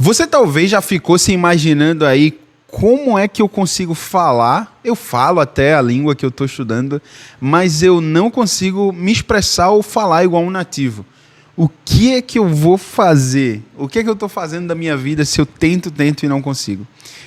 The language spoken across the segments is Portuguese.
Você talvez já ficou se imaginando aí como é que eu consigo falar. Eu falo até a língua que eu estou estudando, mas eu não consigo me expressar ou falar igual um nativo. O que é que eu vou fazer? O que é que eu estou fazendo da minha vida se eu tento e não consigo?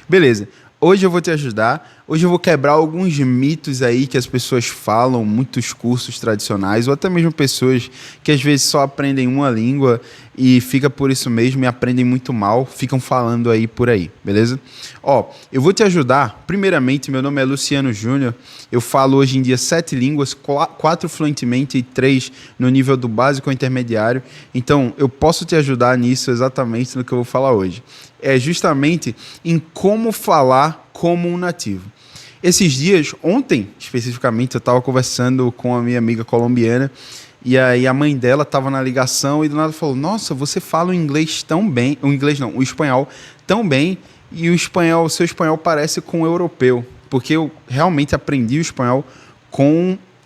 Beleza. Hoje eu vou te ajudar. Hoje eu vou quebrar alguns mitos aí que as pessoas falam, muitos cursos tradicionais, ou até mesmo pessoas que às vezes só aprendem uma língua e fica por isso mesmo e aprendem muito mal, ficam falando aí por aí, beleza? Ó, eu vou te ajudar. Primeiramente, meu nome é Luciano Júnior. Eu falo hoje em dia 7 línguas, 4 fluentemente e 3 no nível do básico ou intermediário. Então, eu posso te ajudar nisso exatamente no que eu vou falar hoje. É justamente em como falar como um nativo. Esses dias, ontem especificamente, eu estava conversando com a minha amiga colombiana e aí a mãe dela estava na ligação e do nada falou: "Nossa, você fala o inglês tão bem, o inglês não, o espanhol tão bem e o seu espanhol parece com o europeu", porque eu realmente aprendi o espanhol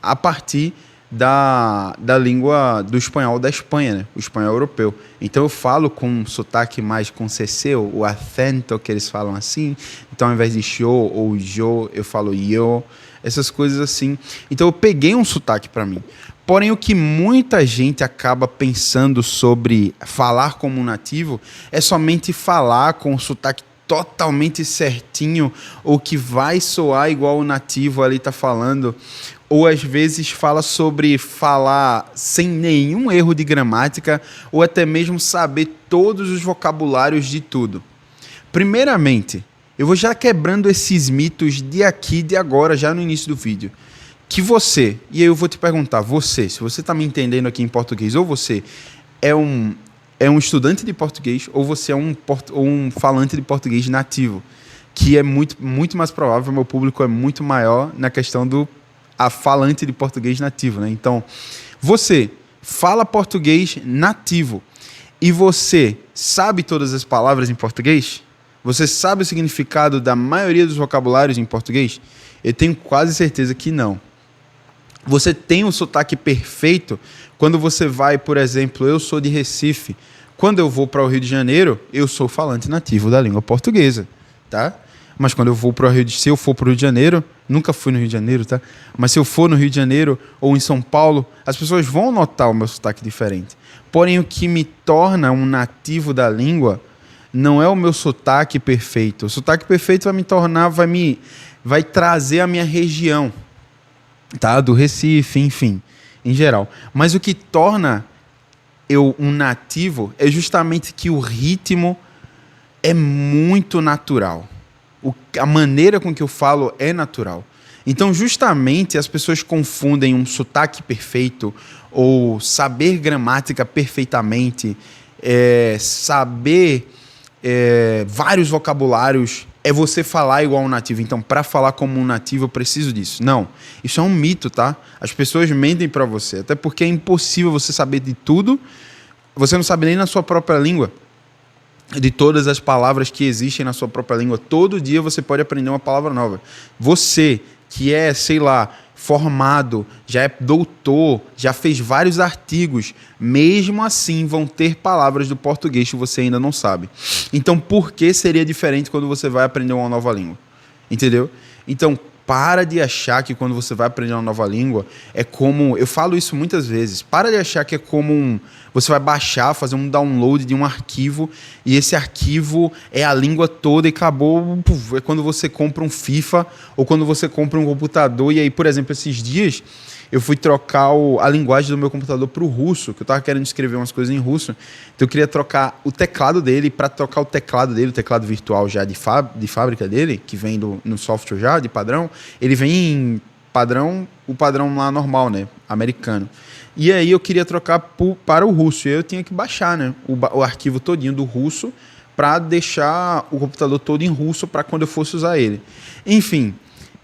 a partir da língua do espanhol da Espanha, né? O espanhol europeu. Então eu falo com um sotaque mais com CC, o acento que eles falam assim. Então ao invés de yo ou jo, eu falo yo, essas coisas assim. Então eu peguei um sotaque para mim. Porém, o que muita gente acaba pensando sobre falar como um nativo é somente falar com o sotaque totalmente certinho ou que vai soar igual o nativo ali está falando, ou às vezes fala sobre falar sem nenhum erro de gramática ou até mesmo saber todos os vocabulários de tudo. Primeiramente, eu vou já quebrando esses mitos de aqui, de agora, já no início do vídeo. Que você, e aí eu vou te perguntar, se você está me entendendo aqui em português, ou você é um estudante de português, ou você é um falante de português nativo, que é muito mais provável, meu público é muito maior na questão do falante de português nativo, né? Então, você fala português nativo e você sabe todas as palavras em português? Você sabe o significado da maioria dos vocabulários em português? Eu tenho quase certeza que não. Você tem um sotaque perfeito quando você vai, por exemplo, eu sou de Recife. Quando eu vou para o Rio de Janeiro, eu sou falante nativo da língua portuguesa, tá? Mas quando eu vou para o Rio se eu for para o Rio de Janeiro, nunca fui no Rio de Janeiro, tá? Mas se eu for no Rio de Janeiro ou em São Paulo, as pessoas vão notar o meu sotaque diferente. Porém, o que me torna um nativo da língua não é o meu sotaque perfeito. O sotaque perfeito vai me tornar, vai trazer a minha região, tá? Do Recife, enfim, em geral. Mas o que torna eu um nativo é justamente que o ritmo é muito natural. A maneira com que eu falo é natural. Então, justamente, as pessoas confundem um sotaque perfeito ou saber gramática perfeitamente, saber vários vocabulários, é você falar igual um nativo. Então, para falar como um nativo, eu preciso disso. Não, isso é um mito, tá? As pessoas mentem para você, até porque é impossível você saber de tudo. Você não sabe nem na sua própria língua de todas as palavras que existem na sua própria língua. Todo dia você pode aprender uma palavra nova. Você que é, sei lá, formado, já é doutor, já fez vários artigos, mesmo assim vão ter palavras do português que você ainda não sabe. Então, por que seria diferente quando você vai aprender uma nova língua? Entendeu? Então, para de achar que quando você vai aprender uma nova língua é como... Eu falo isso muitas vezes. Para de achar que é como você vai baixar, fazer um download de um arquivo e esse arquivo é a língua toda e acabou. É quando você compra um FIFA ou quando você compra um computador. E aí, por exemplo, esses dias eu fui trocar a linguagem do meu computador para o russo, que eu estava querendo escrever umas coisas em russo. Então eu queria trocar o teclado dele. Para trocar o teclado dele, o teclado virtual já de fábrica dele, que vem no software já, de padrão, ele vem em padrão, o padrão lá normal, né, americano. E aí eu queria trocar para o russo, e aí eu tinha que baixar, né, o arquivo todinho do russo para deixar o computador todo em russo para quando eu fosse usar ele. Enfim,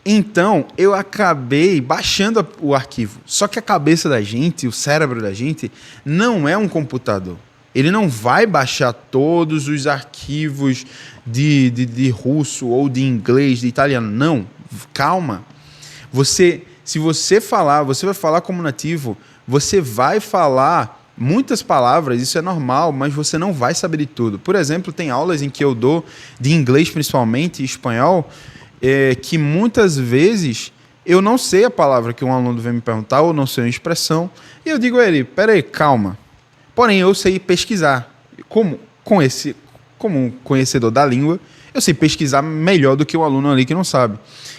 então eu acabei baixando o arquivo. Só que a cabeça da gente, o cérebro da gente, não é um computador. Ele não vai baixar todos os arquivos de russo ou de inglês, de italiano. Não, calma. Se você vai falar como nativo, você vai falar Muitas palavras, isso é normal, mas você não vai saber de tudo. Por exemplo, tem aulas em que eu dou, de inglês principalmente, e espanhol, que muitas vezes eu não sei a palavra que um aluno vem me perguntar, ou não sei uma expressão, e eu digo a ele, peraí, calma. Porém, eu sei pesquisar. Como um conhecedor da língua, eu sei pesquisar melhor do que o aluno ali que não sabe.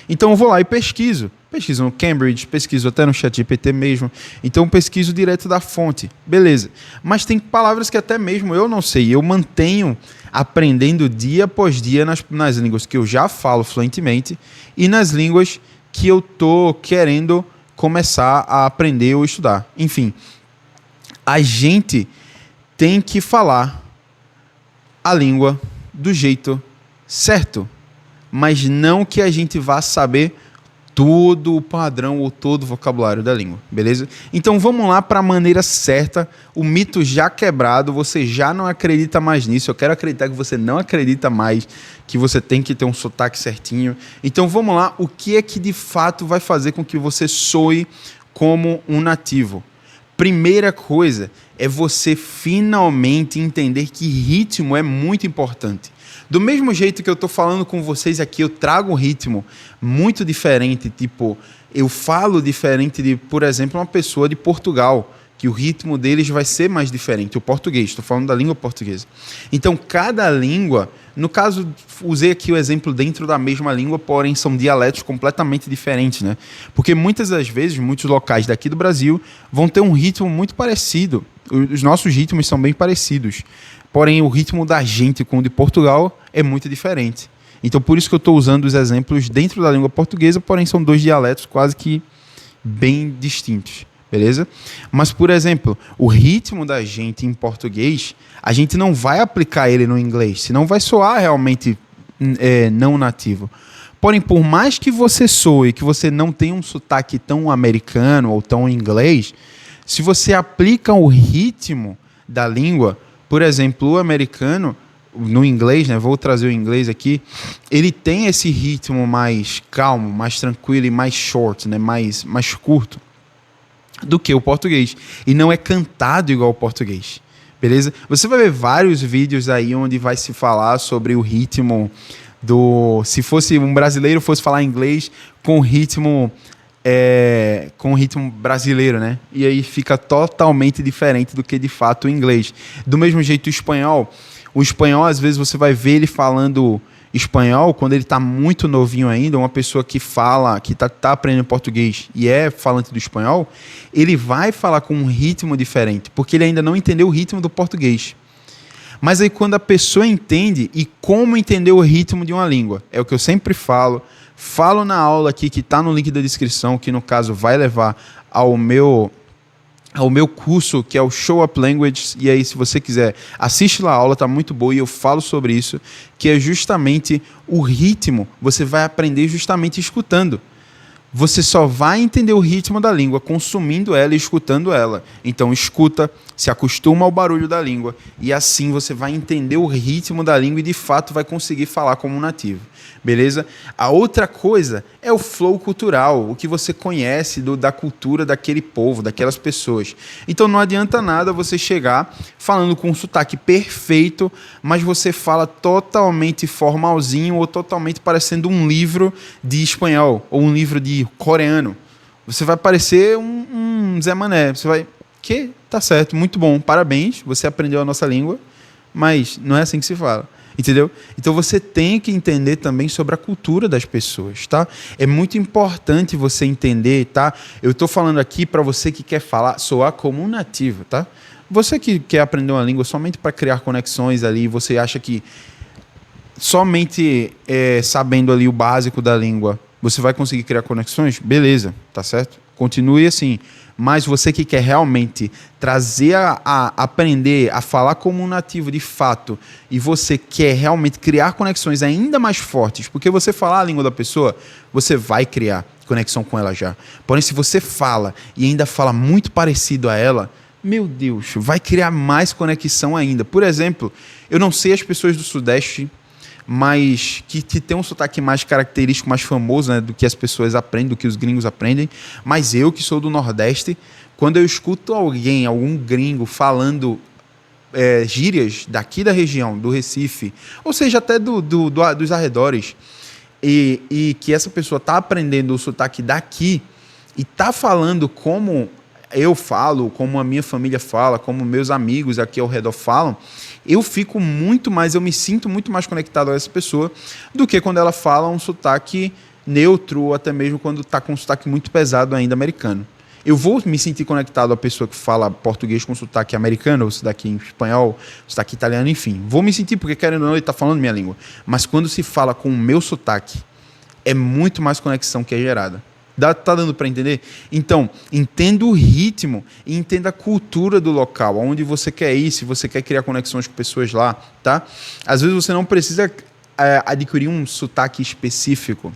Então eu vou lá e pesquiso. Pesquiso no Cambridge, pesquiso até no ChatGPT mesmo. Então pesquiso direto da fonte. Beleza. Mas tem palavras que até mesmo eu não sei. Eu mantenho aprendendo dia após dia nas línguas que eu já falo fluentemente e nas línguas que eu estou querendo começar a aprender ou estudar. Enfim, a gente tem que falar a língua do jeito certo, mas não que a gente vá saber todo o padrão ou todo o vocabulário da língua, beleza? Então vamos lá para a maneira certa, o mito já quebrado, você já não acredita mais nisso, eu quero acreditar que você não acredita mais que você tem que ter um sotaque certinho. Então vamos lá, o que é que de fato vai fazer com que você soe como um nativo? Primeira coisa é você finalmente entender que ritmo é muito importante. Do mesmo jeito que eu estou falando com vocês aqui, eu trago um ritmo muito diferente. Tipo, eu falo diferente de, por exemplo, uma pessoa de Portugal, que o ritmo deles vai ser mais diferente. O português, estou falando da língua portuguesa. Então, cada língua, no caso, usei aqui o exemplo dentro da mesma língua, porém são dialetos completamente diferentes, né? Porque muitas das vezes, muitos locais daqui do Brasil vão ter um ritmo muito parecido. Os nossos ritmos são bem parecidos. Porém, o ritmo da gente com o de Portugal é muito diferente. Então, por isso que eu estou usando os exemplos dentro da língua portuguesa, porém são dois dialetos quase que bem distintos, beleza? Mas, por exemplo, o ritmo da gente em português, a gente não vai aplicar ele no inglês, senão vai soar realmente não nativo. Porém, por mais que você soe, que você não tenha um sotaque tão americano ou tão inglês, se você aplica o ritmo da língua, por exemplo, o americano, no inglês, né, vou trazer o inglês aqui, ele tem esse ritmo mais calmo, mais tranquilo e mais short, né, mais curto do que o português. E não é cantado igual o português, beleza? Você vai ver vários vídeos aí onde vai se falar sobre o ritmo se fosse um brasileiro fosse falar inglês com ritmo brasileiro, né? E aí fica totalmente diferente do que de fato o inglês. Do mesmo jeito o espanhol às vezes você vai ver ele falando espanhol quando ele está muito novinho ainda, uma pessoa que fala, que tá aprendendo português e é falante do espanhol, ele vai falar com um ritmo diferente, porque ele ainda não entendeu o ritmo do português. Mas aí quando a pessoa entende, e como entender o ritmo de uma língua, é o que eu sempre falo na aula aqui, que está no link da descrição, que no caso vai levar ao meu curso, que é o Show Up Language, e aí se você quiser, assiste lá a aula, está muito boa, e eu falo sobre isso, que é justamente o ritmo, você vai aprender justamente escutando. Você só vai entender o ritmo da língua consumindo ela e escutando ela. Então escuta, se acostuma ao barulho da língua e assim você vai entender o ritmo da língua e de fato vai conseguir falar como um nativo. Beleza? A outra coisa é o flow cultural, o que você conhece da cultura daquele povo, daquelas pessoas. Então não adianta nada você chegar falando com um sotaque perfeito, mas você fala totalmente formalzinho ou totalmente parecendo um livro de espanhol ou um livro de coreano. Você vai parecer um Zé Mané. Você vai... Que? Tá certo, muito bom, parabéns, você aprendeu a nossa língua, mas não é assim que se fala. Entendeu? Então você tem que entender também sobre a cultura das pessoas, tá? É muito importante você entender, tá? Eu estou falando aqui para você que quer soar como um nativo, tá? Você que quer aprender uma língua somente para criar conexões ali, você acha que somente sabendo ali o básico da língua, você vai conseguir criar conexões? Beleza, tá certo? Continue assim. Mas você que quer realmente trazer a aprender a falar como um nativo de fato e você quer realmente criar conexões ainda mais fortes, porque você falar a língua da pessoa, você vai criar conexão com ela já. Porém, se você fala e ainda fala muito parecido a ela, meu Deus, vai criar mais conexão ainda. Por exemplo, eu não sei as pessoas do Sudeste, mas que tem um sotaque mais característico, mais famoso, né, do que as pessoas aprendem, do que os gringos aprendem, mas eu que sou do Nordeste, Quando eu escuto algum gringo falando gírias daqui da região, do Recife, ou seja, até dos arredores, e que essa pessoa está aprendendo o sotaque daqui e está falando como eu falo, como a minha família fala, como meus amigos aqui ao redor falam, eu me sinto muito mais conectado a essa pessoa do que quando ela fala um sotaque neutro, ou até mesmo quando está com um sotaque muito pesado ainda americano. Eu vou me sentir conectado à pessoa que fala português com sotaque americano, ou sotaque em espanhol, sotaque italiano, enfim. Vou me sentir, porque querendo ou não, ele está falando minha língua. Mas quando se fala com o meu sotaque, é muito mais conexão que é gerada. Tá dando para entender? Então, entenda o ritmo e entenda a cultura do local, aonde você quer ir, se você quer criar conexões com pessoas lá, tá? Às vezes você não precisa adquirir um sotaque específico,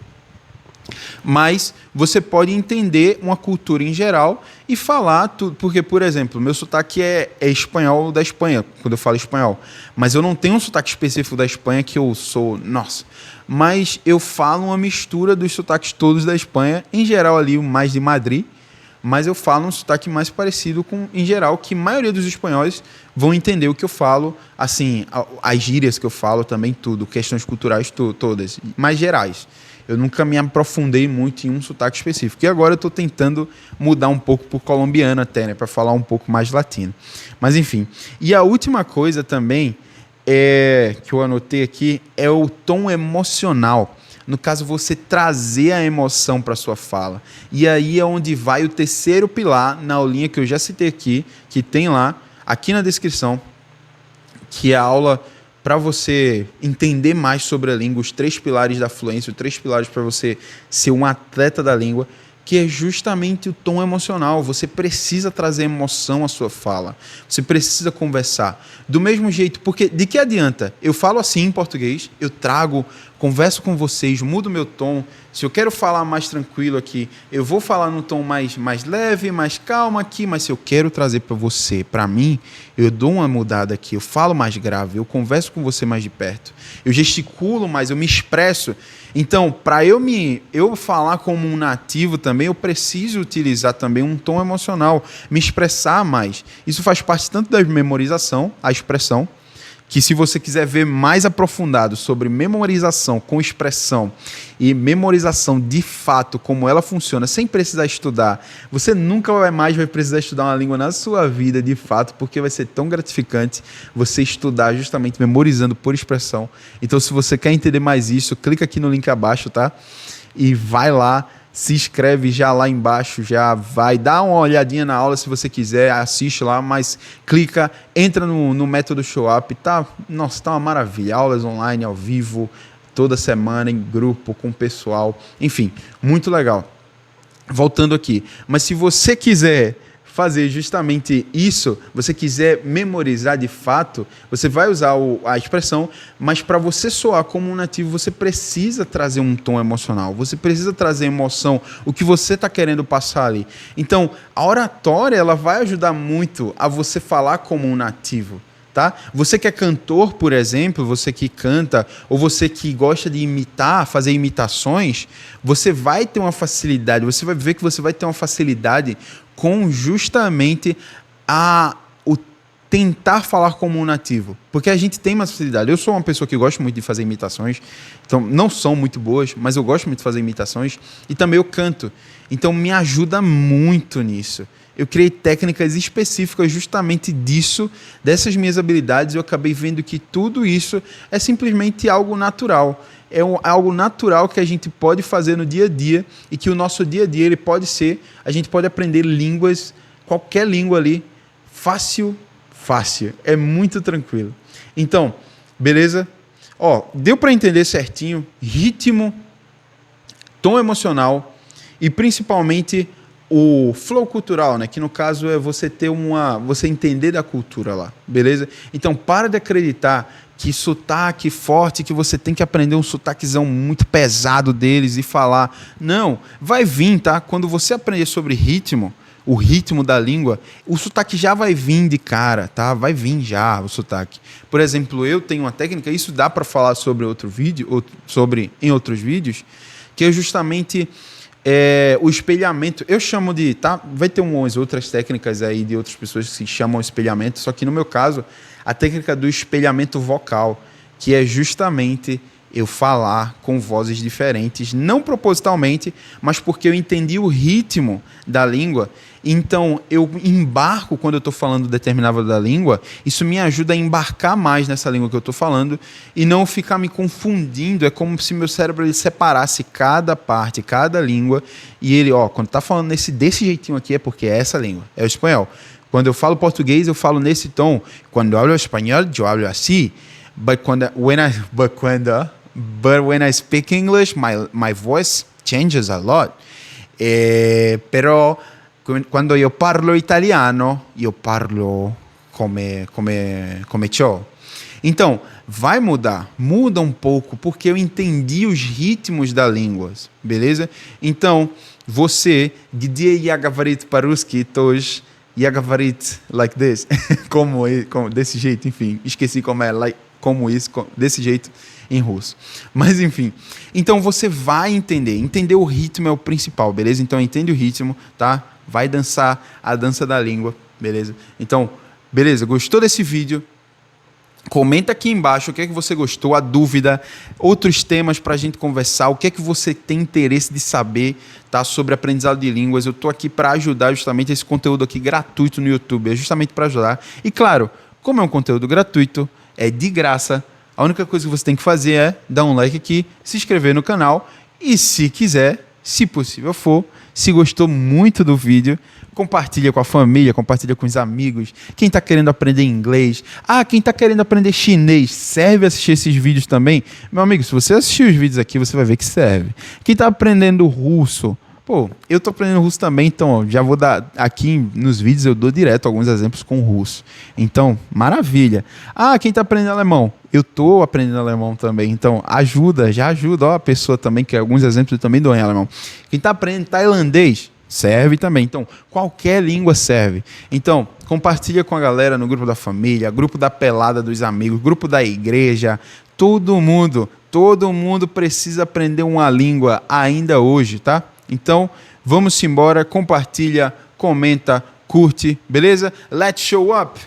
mas você pode entender uma cultura em geral e falar tudo. Porque, por exemplo, meu sotaque é espanhol da Espanha, quando eu falo espanhol. Mas eu não tenho um sotaque específico da Espanha que eu sou... Nossa! Mas eu falo uma mistura dos sotaques todos da Espanha, em geral ali mais de Madrid, mas eu falo um sotaque mais parecido com, em geral, que a maioria dos espanhóis vão entender o que eu falo, assim, as gírias que eu falo também, tudo, questões culturais todas, mais gerais. Eu nunca me aprofundei muito em um sotaque específico. E agora eu estou tentando mudar um pouco para o colombiano até, né? Para falar um pouco mais latino. Mas enfim. E a última coisa também que eu anotei aqui é o tom emocional. No caso, você trazer a emoção para a sua fala. E aí é onde vai o terceiro pilar na aulinha que eu já citei aqui, que tem lá, aqui na descrição, que é a aula... para você entender mais sobre a língua, os 3 pilares da fluência, os 3 pilares para você ser um atleta da língua, que é justamente o tom emocional. Você precisa trazer emoção à sua fala. Você precisa conversar. Do mesmo jeito, porque de que adianta? Eu falo assim em português, eu trago, converso com vocês, mudo meu tom. Se eu quero falar mais tranquilo aqui, eu vou falar num tom mais leve, mais calmo aqui, mas se eu quero trazer para você, para mim, eu dou uma mudada aqui, eu falo mais grave, eu converso com você mais de perto, eu gesticulo mais, eu me expresso. Então, para eu falar como um nativo também, eu preciso utilizar também um tom emocional, me expressar mais. Isso faz parte tanto da memorização, a expressão, que se você quiser ver mais aprofundado sobre memorização com expressão e memorização de fato, como ela funciona, sem precisar estudar, você nunca mais vai precisar estudar uma língua na sua vida de fato, porque vai ser tão gratificante você estudar justamente memorizando por expressão. Então, se você quer entender mais isso, clica aqui no link abaixo, tá? E vai lá, se inscreve já lá embaixo, já vai, dá uma olhadinha na aula se você quiser, assiste lá, mas clica, entra no método Show Up, tá? Nossa, tá uma maravilha, aulas online, ao vivo, toda semana, em grupo, com o pessoal, enfim, muito legal. Voltando aqui, mas se você quiser fazer justamente isso, você quiser memorizar de fato, você vai usar a expressão, mas para você soar como um nativo, você precisa trazer um tom emocional, você precisa trazer emoção, o que você está querendo passar ali. Então, a oratória ela vai ajudar muito a você falar como um nativo. Tá? Você que é cantor, por exemplo, você que canta, ou você que gosta de imitar, fazer imitações, você vai ter uma facilidade, você vai ver que você vai ter uma facilidade com justamente o tentar falar como um nativo. Porque a gente tem uma facilidade. Eu sou uma pessoa que gosta muito de fazer imitações, então não são muito boas, mas eu gosto muito de fazer imitações, e também eu canto. Então me ajuda muito nisso. Eu criei técnicas específicas justamente disso, dessas minhas habilidades. Eu acabei vendo que tudo isso é simplesmente algo natural. É algo natural que a gente pode fazer no dia a dia e que o nosso dia a dia ele pode ser, a gente pode aprender línguas, qualquer língua ali, fácil. É muito tranquilo. Então, beleza? Ó, deu para entender certinho ritmo, tom emocional e principalmente o flow cultural, né? Que no caso é você você entender da cultura lá, beleza? Então para de acreditar que sotaque forte, que você tem que aprender um sotaquezão muito pesado deles e falar. Não, vai vir, tá? Quando você aprender sobre ritmo, o ritmo da língua, o sotaque já vai vir de cara, tá? Vai vir já o sotaque. Por exemplo, eu tenho uma técnica, isso dá para falar sobre outro vídeo, em outros vídeos, que é justamente O espelhamento, eu chamo de, tá? Vai ter umas outras técnicas aí de outras pessoas que se chamam espelhamento, só que no meu caso, a técnica do espelhamento vocal, que é justamente eu falar com vozes diferentes, não propositalmente, mas porque eu entendi o ritmo da língua. Então, eu embarco quando eu estou falando determinada da língua, isso me ajuda a embarcar mais nessa língua que eu estou falando e não ficar me confundindo. É como se meu cérebro ele separasse cada parte, cada língua, e ele, quando está falando desse jeitinho aqui é porque é essa língua, é o espanhol. Quando eu falo português, eu falo nesse tom. Quando eu falo espanhol, eu falo assim. But when I speak English, my voice changes a lot. Pero quando eu parlo italiano, eu parlo come ciò. Então, vai mudar, muda um pouco, porque eu entendi os ritmos da língua, beleza? Então, você, где я говорит по-русски, тоже я говорит like this, como desse jeito, enfim, esqueci como é, como isso, desse jeito em russo. Mas enfim, então você vai entender o ritmo é o principal, beleza? Então entende o ritmo, tá? Vai dançar a dança da língua, beleza? Então, beleza, gostou desse vídeo? Comenta aqui embaixo o que é que você gostou, a dúvida, outros temas para a gente conversar, o que é que você tem interesse de saber, tá, sobre aprendizado de línguas. Eu estou aqui para ajudar justamente esse conteúdo aqui gratuito no YouTube, é justamente para ajudar. E claro, como é um conteúdo gratuito, é de graça, a única coisa que você tem que fazer é dar um like aqui, se inscrever no canal e, se quiser, se possível for, se gostou muito do vídeo, compartilha com a família, compartilha com os amigos. Quem está querendo aprender inglês, quem está querendo aprender chinês, serve assistir esses vídeos também? Meu amigo, se você assistir os vídeos aqui, você vai ver que serve. Quem está aprendendo russo, eu tô aprendendo russo também, então já vou dar aqui nos vídeos, eu dou direto alguns exemplos com russo. Então, maravilha. Quem tá aprendendo alemão? Eu tô aprendendo alemão também, então já ajuda a pessoa também, que alguns exemplos eu também dou em alemão. Quem tá aprendendo tailandês? Serve também. Então, qualquer língua serve. Então, compartilha com a galera no grupo da família, grupo da pelada dos amigos, grupo da igreja, todo mundo precisa aprender uma língua ainda hoje, tá? Então, vamos embora, compartilha, comenta, curte, beleza? Let's show up!